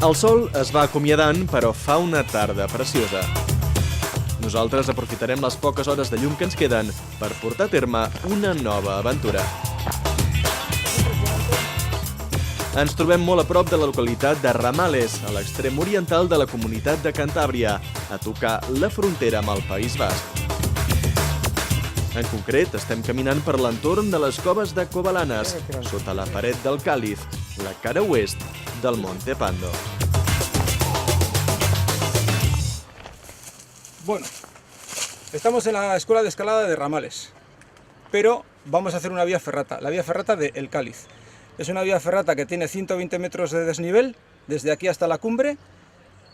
El sol es va acomiadant, però fa una tarda preciosa. Nosaltres aprofitarem les poques hores de llum que ens queden per portar a terme una nova aventura. Ens trobem molt a prop de la localitat de Ramales, a l'extrem oriental de la comunitat de Cantàbria, a tocar la frontera amb el País Basc. En concret, estem caminant per l'entorn de les coves de Covalanes, sota la paret del Càliz, la cara oest del Monte Pando. Bueno, estamos en la escuela de escalada de Ramales, pero vamos a hacer una vía ferrata, la vía ferrata de El Cáliz. Es una vía ferrata que tiene 120 metros de desnivel, desde aquí hasta la cumbre,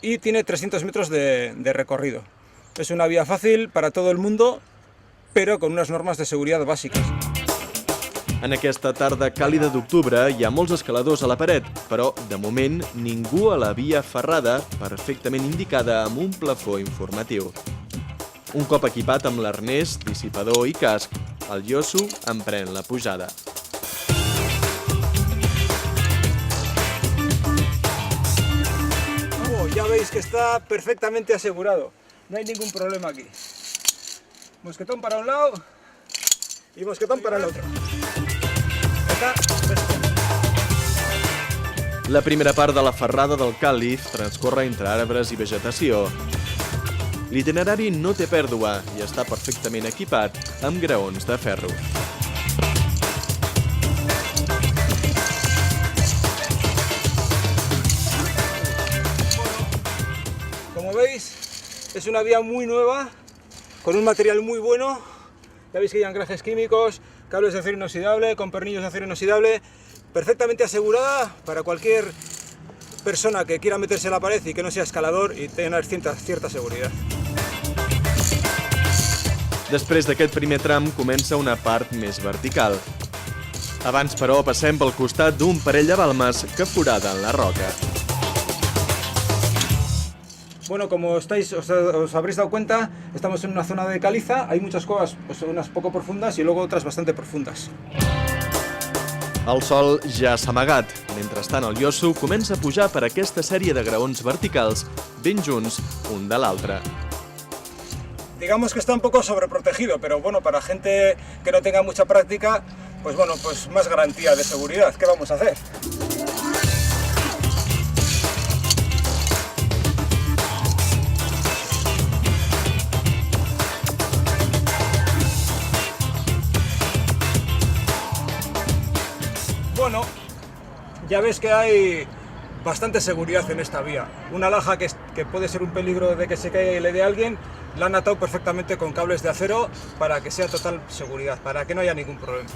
y tiene 300 metros de recorrido. Es una vía fácil para todo el mundo, però con unes normes de seguretat bàsiques. En aquesta tarda càlida d'octubre hi ha molts escaladors a la paret, però, de moment, ningú a la via ferrada, perfectament indicada amb un plafó informatiu. Un cop equipat amb l'arnès, dissipador i casc, el Yosu emprèn la pujada. Ya veis que está perfectamente asegurado, no hay ningún problema aquí. Mosquetón para un lado y mosquetón para el otro. Està perfecte. La primera part de la ferrada del Càliz transcorre entre arbres i vegetació. L'itinerari no té pèrdua i està perfectament equipat amb graons de ferro. Como veis, es una vía muy nueva, con un material muy bueno. Ya veis que hay anclajes químicos, cables de acero inoxidable, con pernillos de acero inoxidable, perfectamente asegurada para cualquier persona que quiera meterse a la pared y que no sea escalador y tener cierta seguridad. Després d'aquest primer tram comença una part més vertical. Abans, però, passem pel costat d'un parell de balmes que foraden la roca. Bueno, como os habréis dado cuenta, estamos en una zona de caliza, hay muchas cuevas, pues unas poco profundas y luego otras bastante profundas. El sol ja s'ha amagat. Mentrestant, el Yosu comença a pujar per aquesta sèrie de graons verticals, ben junts un de l'altre. Digamos que está un poco sobreprotegido, pero bueno, para gente que no tenga mucha práctica, pues bueno, pues más garantía de seguridad. ¿Qué vamos a hacer? Bueno, ya ves que hay bastante seguridad en esta vía. Una laja que puede ser un peligro de que se caiga y le dé a alguien, la han atado perfectamente con cables de acero para que sea total seguridad, para que no haya ningún problema.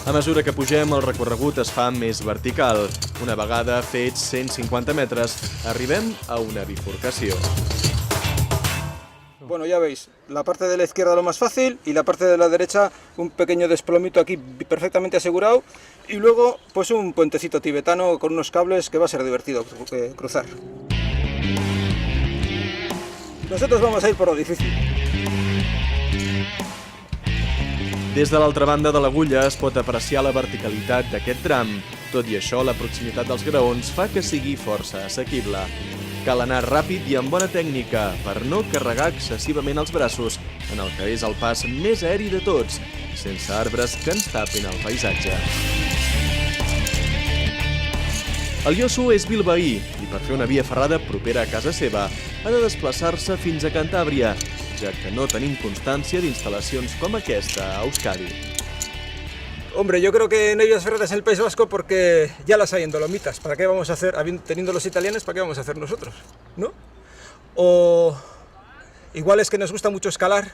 A mesura que pugem, el recorregut es fa més vertical. Una vegada fets 150 metres, arribem a una bifurcació. Bueno, ya veis, la parte de la izquierda lo más fácil y la parte de la derecha un pequeño desplomito aquí perfectamente asegurado y luego pues un puentecito tibetano con unos cables que va a ser divertido cruzar. Nosotros vamos a ir por lo difícil. Des de l'altra banda de l'agulla es pot apreciar la verticalitat d'aquest tram. Tot i això, la proximitat dels graons fa que sigui força assequible. Cal anar ràpid i amb bona tècnica per no carregar excessivament els braços en el que és el pas més aeri de tots, sense arbres que ens tapin el paisatge. El Yosu és bilbaí i per fer una via ferrada propera a casa seva ha de desplaçar-se fins a Cantàbria, ja que no tenim constància d'instal·lacions com aquesta a Euskadi. Hombre, yo creo que no hay vías ferratas en el País Vasco porque ya las hay en Dolomitas. ¿Para qué vamos a hacer, teniendo los italianos, para qué vamos a hacer nosotros? ¿No? O igual es que nos gusta mucho escalar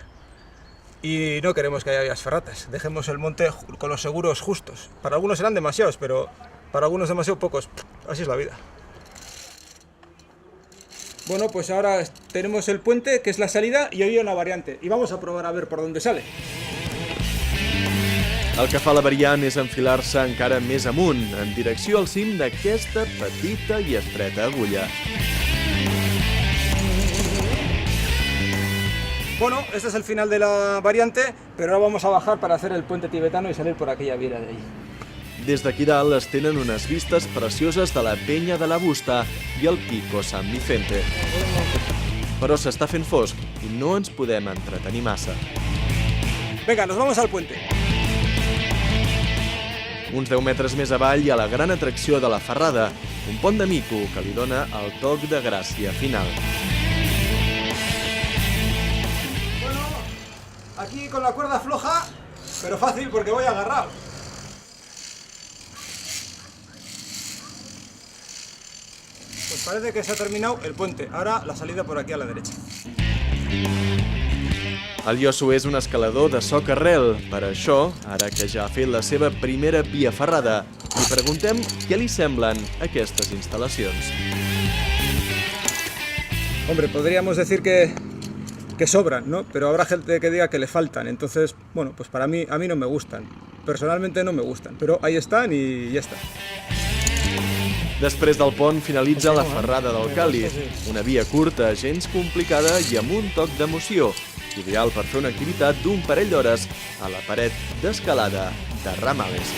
y no queremos que haya vías ferratas. Dejemos el monte con los seguros justos. Para algunos serán demasiados, pero para algunos demasiado pocos. Así es la vida. Bueno, pues ahora tenemos el puente, que es la salida, y había una variante. Y vamos a probar a ver por dónde sale. El que fa la variant és enfilar-se encara més amunt, en direcció al cim d'aquesta petita i estreta agulla. Bueno, este es el final de la variante, pero ahora vamos a bajar para hacer el puente tibetano y salir por aquella vía de ahí. Des d'aquí dalt es tenen unes vistes precioses de la penya de la Busta i el Pico San Vicente. Però s'està fent fosc i no ens podem entretenir massa. Venga, nos vamos al puente. Uns 10 metres més avall hi ha la gran atracció de la Ferrada, un pont de mico que li dona el toc de gràcia final. Bueno, aquí con la cuerda floja, pero fácil porque voy agarrado. Pues parece que se ha terminado el puente. Ahora la salida por aquí a la derecha. El Yosu és un escalador de soc arrel. Per això, ara que ja ha fet la seva primera via ferrada, li preguntem què li semblen aquestes instal·lacions. Hombre, podríamos decir que sobran, ¿no? Pero habrá gente que diga que le faltan. Entonces, bueno, pues a mí no me gustan. Personalmente no me gustan, pero ahí están y ya está. Després del pont finalitza la Ferrada del Càlid, una via curta, gens complicada i amb un toc d'emoció, ideal per fer una activitat d'un parell d'hores a la paret d'escalada de Ramales.